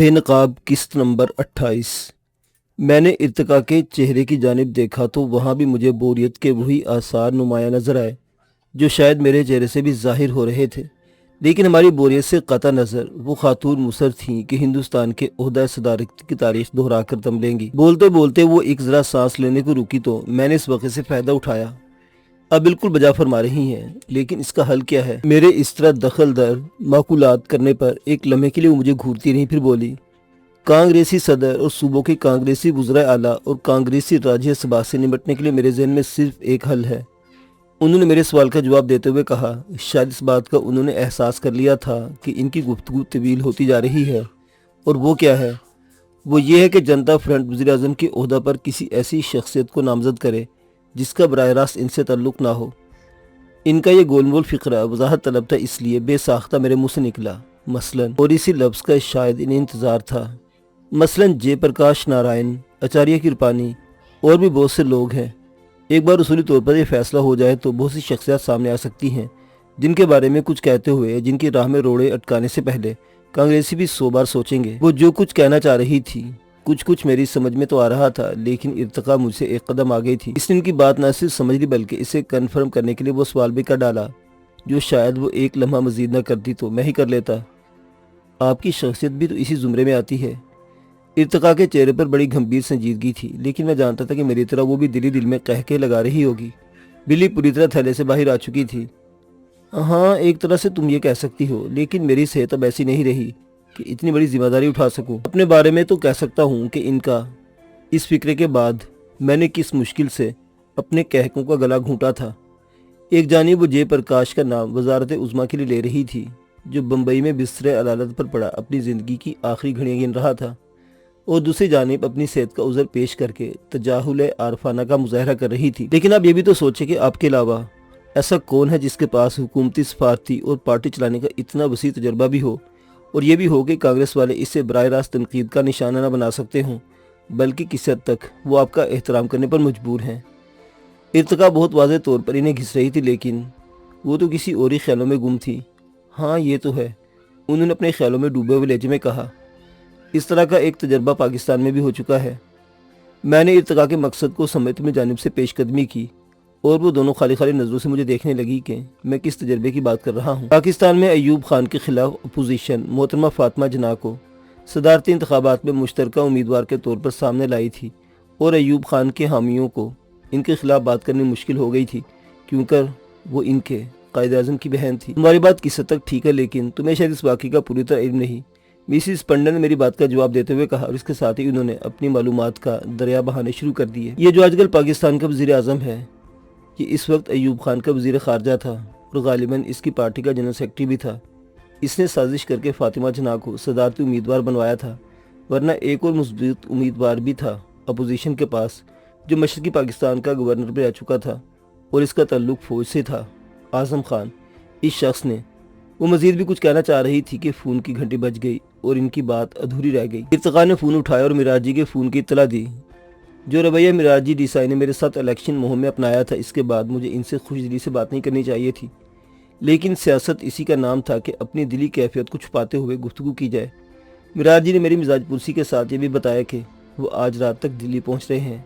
بے نقاب قسط نمبر 28۔ میں نے ارتقا کے چہرے کی جانب دیکھا تو وہاں بھی مجھے بوریت کے وہی آثار نمایاں نظر آئے جو شاید میرے چہرے سے بھی ظاہر ہو رہے تھے، لیکن ہماری بوریت سے قطع نظر وہ خاتون مصر تھیں کہ ہندوستان کے عہدہ صدارت کی تاریخ دہرا کر دم لیں گی۔ بولتے بولتے وہ ایک ذرا سانس لینے کو رکی تو میں نے اس واقعے سے فائدہ اٹھایا۔ اب بالکل بجا فرما رہی ہیں، لیکن اس کا حل کیا ہے؟ میرے اس طرح دخل در معقولات کرنے پر ایک لمحے کے لیے وہ مجھے گھورتی رہی، پھر بولی، کانگریسی صدر اور صوبوں کے کانگریسی وزرائے اعلیٰ اور کانگریسی راجیہ سبھا سے نمٹنے کے لیے میرے ذہن میں صرف ایک حل ہے۔ انہوں نے میرے سوال کا جواب دیتے ہوئے کہا، شاید اس بات کا انہوں نے احساس کر لیا تھا کہ ان کی گفتگو طویل ہوتی جا رہی ہے، اور وہ کیا ہے؟ وہ یہ ہے کہ جنتا فرنٹ وزیر اعظم کے عہدہ پر کسی ایسی شخصیت کو نامزد کرے جس کا براہ راست ان سے تعلق نہ ہو۔ ان کا یہ گول مول فقرہ وضاحت طلب تھا، اس لیے بے ساختہ میرے منہ سے نکلا، مثلاً، اور اسی لفظ کا شاید انہیں انتظار تھا، مثلاً جے پرکاش نارائن، آچاریہ کرپانی اور بھی بہت سے لوگ ہیں۔ ایک بار اصولی طور پر یہ فیصلہ ہو جائے تو بہت سی شخصیات سامنے آ سکتی ہیں جن کے بارے میں کچھ کہتے ہوئے جن کی راہ میں روڑے اٹکانے سے پہلے کانگریسی بھی 100 بار سوچیں گے۔ وہ جو کچھ کہنا چاہ رہی تھی کچھ میری سمجھ میں تو آ رہا تھا، لیکن ارتقا مجھ سے ایک قدم آگئی تھی۔ اس نے ان کی بات نہ صرف سمجھ لی بلکہ اسے کنفرم کرنے کے لیے وہ سوال بھی کر ڈالا جو شاید وہ ایک لمحہ مزید نہ کرتی تو میں ہی کر لیتا۔ آپ کی شخصیت بھی تو اسی زمرے میں آتی ہے۔ ارتقا کے چہرے پر بڑی گھمبیر سنجیدگی تھی، لیکن میں جانتا تھا کہ میری طرح وہ بھی دل میں قہقہے لگا رہی ہوگی۔ بلی پوری طرح تھیلے سے باہر آ چکی تھی۔ ہاں، ایک طرح سے تم یہ کہہ سکتی ہو، لیکن میری صحت اب ایسی نہیں رہی کہ اتنی بڑی ذمہ داری اٹھا سکوں۔ اپنے بارے میں تو کہہ سکتا ہوں کہ ان کا اس فکرے کے بعد میں نے کس مشکل سے اپنے قہقوں کا گلا گھونٹا تھا۔ ایک جانب وہ جے پرکاش کا نام وزارت عظمیٰ کے لیے لے رہی تھی جو بمبئی میں بستر عدالت پر پڑا اپنی زندگی کی آخری گھڑیاں گن رہا تھا، اور دوسری جانب اپنی صحت کا عذر پیش کر کے تجاہل عارفانہ کا مظاہرہ کر رہی تھی۔ لیکن آپ یہ بھی تو سوچیں کہ آپ کے علاوہ ایسا کون ہے جس کے پاس حکومتی سفارتی اور پارٹی چلانے کا اتنا وسیع تجربہ بھی ہو، اور یہ بھی ہو کہ کانگریس والے اسے براہ راست تنقید کا نشانہ نہ بنا سکتے ہوں، بلکہ کسی حد تک وہ آپ کا احترام کرنے پر مجبور ہیں۔ ارتقا بہت واضح طور پر انہیں گھس رہی تھی، لیکن وہ تو کسی اور ہی خیالوں میں گم تھی۔ ہاں، یہ تو ہے، انہوں نے اپنے خیالوں میں ڈوبے ہوئے لہجے میں کہا، اس طرح کا ایک تجربہ پاکستان میں بھی ہو چکا ہے۔ میں نے ارتقا کے مقصد کو سمجھتے میں جانب سے پیش قدمی کی، اور وہ دونوں خالی نظروں سے مجھے دیکھنے لگی کہ میں کس تجربے کی بات کر رہا ہوں۔ پاکستان میں ایوب خان کے خلاف اپوزیشن محترمہ فاطمہ جناح کو صدارتی انتخابات میں مشترکہ امیدوار کے طور پر سامنے لائی تھی، اور ایوب خان کے حامیوں کو ان کے خلاف بات کرنی مشکل ہو گئی تھی کیونکہ وہ ان کے قائد اعظم کی بہن تھی۔ تمہاری بات کس حد تک ٹھیک ہے، لیکن تمہیں شاید اس واقعے کا پوری طرح علم نہیں، مسز پنڈن نے میری بات کا جواب دیتے ہوئے کہا، اور اس کے ساتھ ہی انہوں نے اپنی معلومات کا دریا بہانے شروع کر دیے۔ یہ جو آج کل پاکستان کا وزیر اعظم ہے، یہ اس وقت ایوب خان کا وزیر خارجہ تھا اور غالباً اس کی پارٹی کا جنرل سیکرٹری بھی تھا۔ اس نے سازش کر کے فاطمہ جناح کو صدارتی امیدوار بنوایا تھا، ورنہ ایک اور مثبت امیدوار بھی تھا اپوزیشن کے پاس جو مشرقی پاکستان کا گورنر بھی رہ چکا تھا، اور اس کا تعلق فوج سے تھا، اعظم خان۔ اس شخص نے، وہ مزید بھی کچھ کہنا چاہ رہی تھی کہ فون کی گھنٹی بج گئی اور ان کی بات ادھوری رہ گئی۔ ارتقا نے فون اٹھایا اور میراج جی کے فون کی اطلاع دی۔ جو رویہ میراج جی ڈیسائی نے میرے ساتھ الیکشن مہم میں اپنایا تھا، اس کے بعد مجھے ان سے خوش دلی سے بات نہیں کرنی چاہیے تھی، لیکن سیاست اسی کا نام تھا کہ اپنی دلی کیفیت کو چھپاتے ہوئے گفتگو کی جائے۔ میراج جی نے میری مزاج پرسی کے ساتھ یہ بھی بتایا کہ وہ آج رات تک دلی پہنچ رہے ہیں۔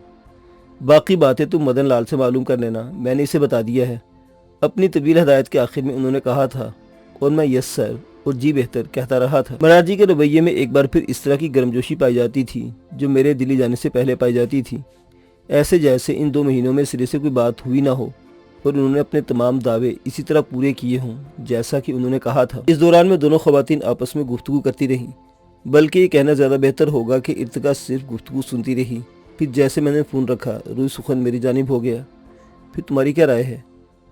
باقی باتیں تم مدن لال سے معلوم کر لینا، میں نے اسے بتا دیا ہے۔ اپنی طویل ہدایت کے آخر میں انہوں نے کہا تھا، اور میں یس سر اور جی بہتر کہتا رہا تھا۔ میراج جی کے رویے میں ایک بار پھر اس طرح کی گرمجوشی پائی جاتی تھی جو میرے دلی جانے سے پہلے پائی جاتی تھی، ایسے جیسے ان 2 مہینوں میں سرے سے کوئی بات ہوئی نہ ہو اور انہوں نے اپنے تمام دعوے اسی طرح پورے کیے ہوں جیسا کہ انہوں نے کہا تھا۔ اس دوران میں دونوں خواتین آپس میں گفتگو کرتی رہیں، بلکہ یہ کہنا زیادہ بہتر ہوگا کہ ارتقا صرف گفتگو سنتی رہی۔ پھر جیسے میں نے فون رکھا، روئی سخن میری جانب ہو گیا۔ پھر تمہاری کیا رائے ہے؟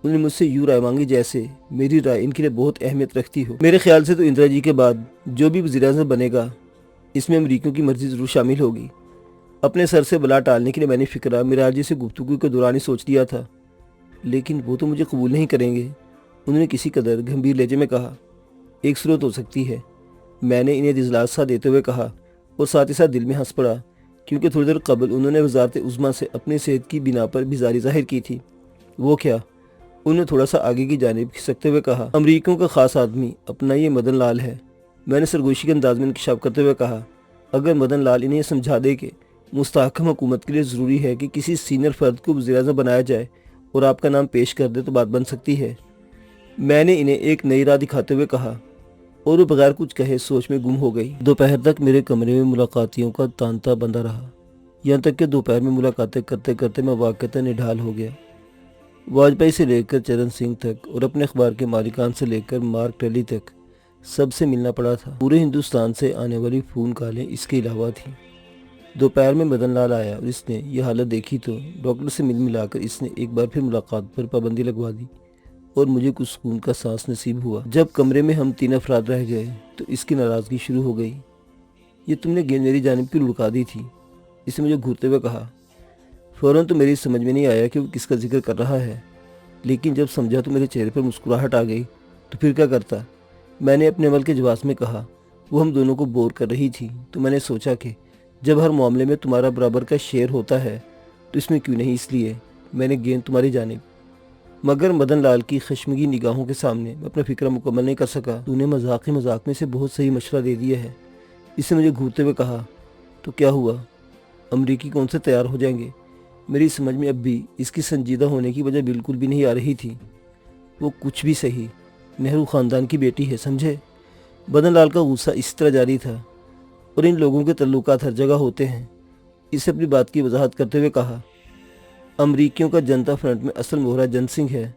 انہوں نے مجھ سے یوں رائے مانگی جیسے میری رائے ان کے لیے بہت اہمیت رکھتی ہو۔ میرے خیال سے تو اندرا جی کے بعد جو بھی وزیر اعظم بنے گا، اس میں امریکیوں کی مرضی ضرور شامل ہوگی۔ اپنے سر سے بلا ٹالنے کے لیے میں نے فکرہ میراج جی سے گفتگو کے دوران ہی سوچ لیا تھا، لیکن وہ تو مجھے قبول نہیں کریں گے، انہوں نے کسی قدر گھمبیر لہجے میں کہا۔ ایک صورت ہو سکتی ہے، میں نے انہیں دلاسا دیتے ہوئے کہا، اور ساتھ ہی ساتھ دل میں ہنس پڑا کیونکہ تھوڑی دیر قبل انہوں نے وزارت عظمیٰ سے اپنی صحت کی بنا پر بیزاری ظاہر کی تھی۔ وہ کیا؟ انہوں نے تھوڑا سا آگے کی جانب کھسکتے ہوئے کہا، امریکیوں کا خاص آدمی اپنا یہ مدن لال ہے۔ میں نے سرگوشی کے انداز میں انکشاف کرتے ہوئے کہا، اگر مدن لال انہیں یہ سمجھا دے کہ مستحکم حکومت کے لیے ضروری ہے کہ کسی سینئر فرد کو وزیر اعظم بنایا جائے اور آپ کا نام پیش کر دے تو بات بن سکتی ہے۔ میں نے انہیں ایک نئی راہ دکھاتے ہوئے کہا اور وہ بغیر کچھ کہے سوچ میں گم ہو گئی۔ دوپہر تک میرے کمرے میں ملاقاتیوں کا تانتا بندہ رہا، یہاں تک کہ دوپہر میں ملاقاتیں کرتے کرتے میں واقعتاً نڈھال ہو گیا۔ واجپئی سے لے کر چرن سنگھ تک اور اپنے اخبار کے مالکان سے لے کر مارک ٹلی تک سب سے ملنا پڑا تھا۔ پورے ہندوستان سے آنے والی فون کالیں اس کے علاوہ تھیں۔ دوپہر میں مدن لال آیا اور اس نے یہ حالت دیکھی تو ڈاکٹر سے ملا کر اس نے ایک بار پھر ملاقات پر پابندی لگوا دی اور مجھے کچھ سکون کا سانس نصیب ہوا۔ جب کمرے میں ہم 3 افراد رہ گئے تو اس کی ناراضگی شروع ہو گئی۔ یہ تم نے گیند میری جانب کی لڑکا دی تھی، اس نے مجھے گھورتے ہوئے کہا۔ فوراً تو میری سمجھ میں نہیں آیا کہ وہ کس کا ذکر کر رہا ہے، لیکن جب سمجھا تو میرے چہرے پر مسکراہٹ آ گئی۔ تو پھر کیا کرتا؟ میں نے اپنے عمل کے جواز میں کہا۔ وہ ہم دونوں کو بور کر رہی تھی تو میں نے سوچا کہ جب ہر معاملے میں تمہارا برابر کا شیئر ہوتا ہے تو اس میں کیوں نہیں، اس لیے میں نے گیند تمہاری جانب۔ مگر مدن لال کی خشمگی نگاہوں کے سامنے میں اپنا فکرہ مکمل نہیں کر سکا۔ تو نے مذاق میں سے بہت صحیح مشورہ دے دیا ہے، اس نے مجھے گھورتے ہوئے کہا۔ تو کیا ہوا؟ امریکی کون سے تیار ہو جائیں گے؟ میری سمجھ میں اب بھی اس کی سنجیدہ ہونے کی وجہ بالکل بھی نہیں آ رہی تھی۔ وہ کچھ بھی صحیح نہرو خاندان کی بیٹی ہے، سمجھے؟ مدن لال کا غصہ اس طرح جاری تھا، اور ان لوگوں کے تعلقات ہر جگہ ہوتے ہیں۔ اسے اپنی بات کی وضاحت کرتے ہوئے کہا، امریکیوں کا جنتا فرنٹ میں اصل مہرہ جن سنگھ ہے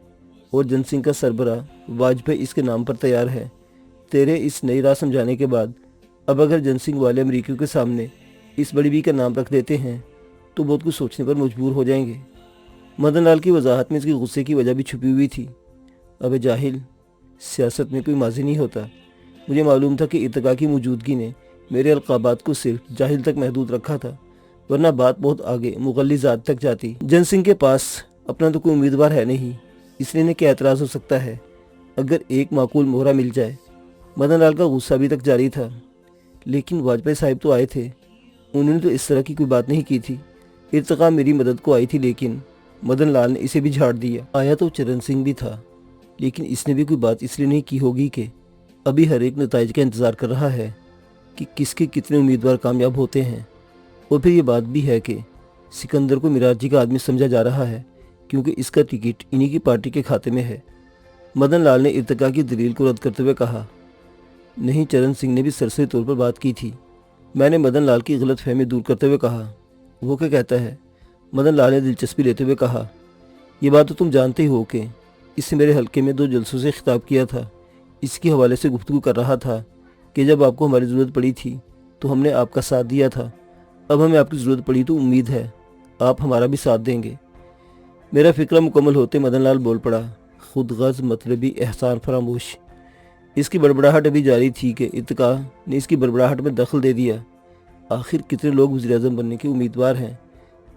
اور جن سنگھ کا سربراہ واجپئی اس کے نام پر تیار ہے۔ تیرے اس نئی راہ سمجھانے کے بعد اب اگر جن سنگھ والے امریکیوں کے سامنے اس بڑی بی کا نام رکھ دیتے ہیں تو بہت کچھ سوچنے پر مجبور ہو جائیں گے۔ مدن لال کی وضاحت میں اس کی غصے کی وجہ بھی چھپی ہوئی تھی۔ ابے جاہل، سیاست میں کوئی ماضی نہیں ہوتا۔ مجھے معلوم تھا کہ ارتقا کی موجودگی نے میرے القابات کو صرف جاہل تک محدود رکھا تھا، ورنہ بات بہت آگے مغلظات تک جاتی۔ جن سنگھ کے پاس اپنا تو کوئی امیدوار ہے نہیں، اس لیے کیا اعتراض ہو سکتا ہے اگر ایک معقول مہرہ مل جائے۔ مدن لال کا غصہ ابھی تک جاری تھا، لیکن واجپئی صاحب تو آئے تھے، انہوں نے تو اس طرح کی کوئی بات نہیں کی تھی۔ ارتقا میری مدد کو آئی تھی، لیکن مدن لال نے اسے بھی جھاڑ دیا۔ آیا تو چرن سنگھ بھی تھا، لیکن اس نے بھی کوئی بات اس لیے نہیں کی ہوگی کہ ابھی ہر ایک نتائج کا انتظار کر رہا ہے کہ کس کے کتنے امیدوار کامیاب ہوتے ہیں۔ اور پھر یہ بات بھی ہے کہ سکندر کو مرارجی کا آدمی سمجھا جا رہا ہے کیونکہ اس کا ٹکٹ انہی کی پارٹی کے کھاتے میں ہے۔ مدن لال نے ارتقا کی دلیل کو رد کرتے ہوئے کہا، نہیں، چرن سنگھ نے بھی سرسری طور پر بات کی تھی۔ میں نے مدن لال کی غلط فہمی دور کرتے ہوئے کہا۔ وہ کیا کہتا ہے؟ مدن لال نے دلچسپی لیتے ہوئے کہا، یہ بات تو تم جانتے ہی ہو کہ اس نے میرے حلقے میں 2 جلسوں سے خطاب کیا تھا۔ اس کے حوالے سے گفتگو کر رہا تھا کہ جب آپ کو ہماری ضرورت پڑی تھی تو ہم نے آپ کا ساتھ دیا تھا، اب ہمیں آپ کی ضرورت پڑی تو امید ہے آپ ہمارا بھی ساتھ دیں گے۔ میرا فکرہ مکمل ہوتے مدن لال بول پڑا، خود غرض مطلبی احسان فراموش۔ اس کی بڑبڑاہٹ ابھی جاری تھی کہ ارتقا نے اس کی بڑبڑاہٹ میں دخل دے دیا۔ آخر کتنے لوگ وزیر اعظم بننے کے امیدوار ہیں؟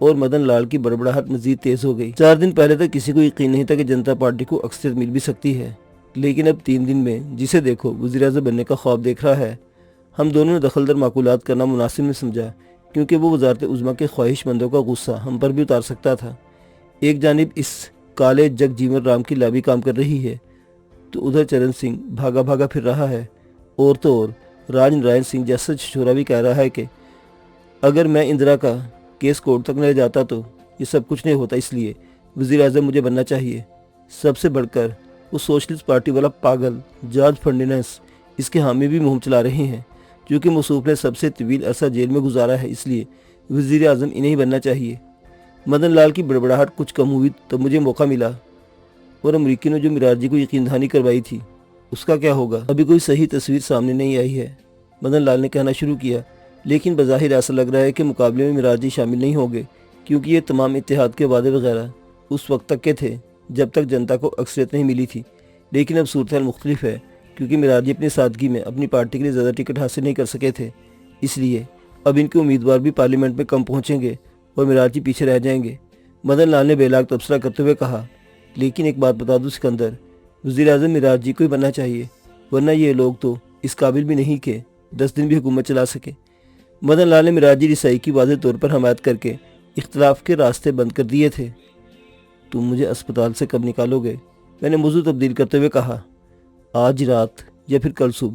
اور مدن لال کی بڑبڑاہٹ مزید تیز ہو گئی۔ 4 دن پہلے تک کسی کو یقین نہیں تھا کہ جنتا پارٹی کو اکثریت مل بھی سکتی ہے، لیکن اب 3 دن میں جسے دیکھو وزیر اعظم بننے کا خواب دیکھ رہا ہے۔ ہم دونوں نے دخل در معقولات کرنا مناسب نہیں سمجھا، کیونکہ وہ وزارت عظمیٰ کے خواہش مندوں کا غصہ ہم پر بھی اتار سکتا تھا۔ ایک جانب اس کالے جگ جیون رام کی لابی کام کر رہی ہے تو ادھر چرن سنگھ بھاگا بھاگا پھر رہا ہے، اور تو اور راج نارائن سنگھ جیسا چھچورا بھی کہہ رہا ہے کہ اگر میں اندرا کا کیس کورٹ تک نہ لے جاتا تو یہ سب کچھ نہیں ہوتا، اس لیے وزیر اعظم مجھے بننا چاہیے۔ سب سے بڑھ کر وہ سوشلسٹ پارٹی والا پاگل جارج فرنانڈیز اس کے حامی بھی مہم چلا رہے ہیں، کیونکہ موصوف نے سب سے طویل عرصہ جیل میں گزارا ہے، اس لیے وزیر اعظم انہیں بننا چاہیے۔ مدن لال کی بڑبڑاہٹ کچھ کم ہوئی تب مجھے موقع ملا، اور امریکی نے جو مرارجی کو یقین دہانی کروائی تھی اس کا کیا ہوگا؟ ابھی کوئی صحیح تصویر سامنے نہیں آئی ہے، مدن لال نے کہنا شروع کیا، لیکن بظاہر ایسا لگ رہا ہے کہ مقابلے میں مرارجی شامل نہیں ہوگے، کیونکہ یہ تمام اتحاد کے وعدے وغیرہ اس وقت تک کے تھے جب تک جنتا کو اکثریت نہیں ملی تھی، لیکن اب صورتحال مختلف ہے، کیونکہ مرارجی اپنی سادگی میں اپنی پارٹی کے لیے زیادہ ٹکٹ حاصل نہیں کر سکے تھے، اس لیے اب ان کے امیدوار بھی پارلیمنٹ میں کم پہنچیں گے اور مرارجی پیچھے رہ جائیں گے۔ مدن لال نے بے لاگ تبصرہ کرتے ہوئے کہا، لیکن ایک بات بتا دو سکندر، وزیر اعظم مرارجی کو ہی بننا چاہیے، ورنہ یہ لوگ تو اس قابل بھی نہیں کہ 10 دن بھی حکومت چلا سکے۔ مدن لال نے مرارجی رسائی کی واضح طور پر حمایت کر کے اختلاف کے راستے بند کر دیے تھے۔ تم مجھے اسپتال سے کب نکالو گے؟ میں نے موضوع تبدیل کرتے ہوئے کہا، آج رات یا پھر کل صبح،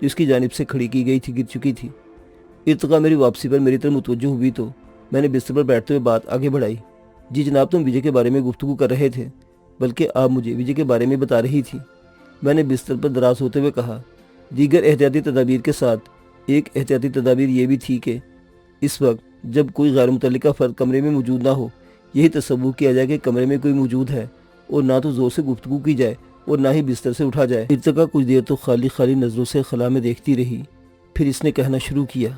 جو اس کی جانب سے کھڑی کی گئی تھی گر چکی تھی۔ ارتقا میری واپسی پر میری طرف متوجہ ہوئی تو میں نے بستر پر بیٹھتے ہوئے بات آگے بڑھائی۔ جی جناب، تم وجے کے بارے میں گفتگو کر رہے تھے، بلکہ آپ مجھے وجے کے بارے میں بتا رہی تھی۔ میں نے بستر پر دراز ہوتے ہوئے کہا۔ دیگر احتیاطی تدابیر کے ساتھ ایک احتیاطی تدابیر یہ بھی تھی کہ اس وقت جب کوئی غیر متعلقہ فرد کمرے میں موجود نہ ہو، یہی تصور کیا جائے کہ کمرے میں کوئی موجود ہے اور نہ تو زور سے گفتگو کی جائے اور نہ ہی بستر سے اٹھا جائے۔ ارتقا کچھ دیر تو خالی نظروں سے خلا میں دیکھتی رہی، پھر اس نے کہنا شروع کیا۔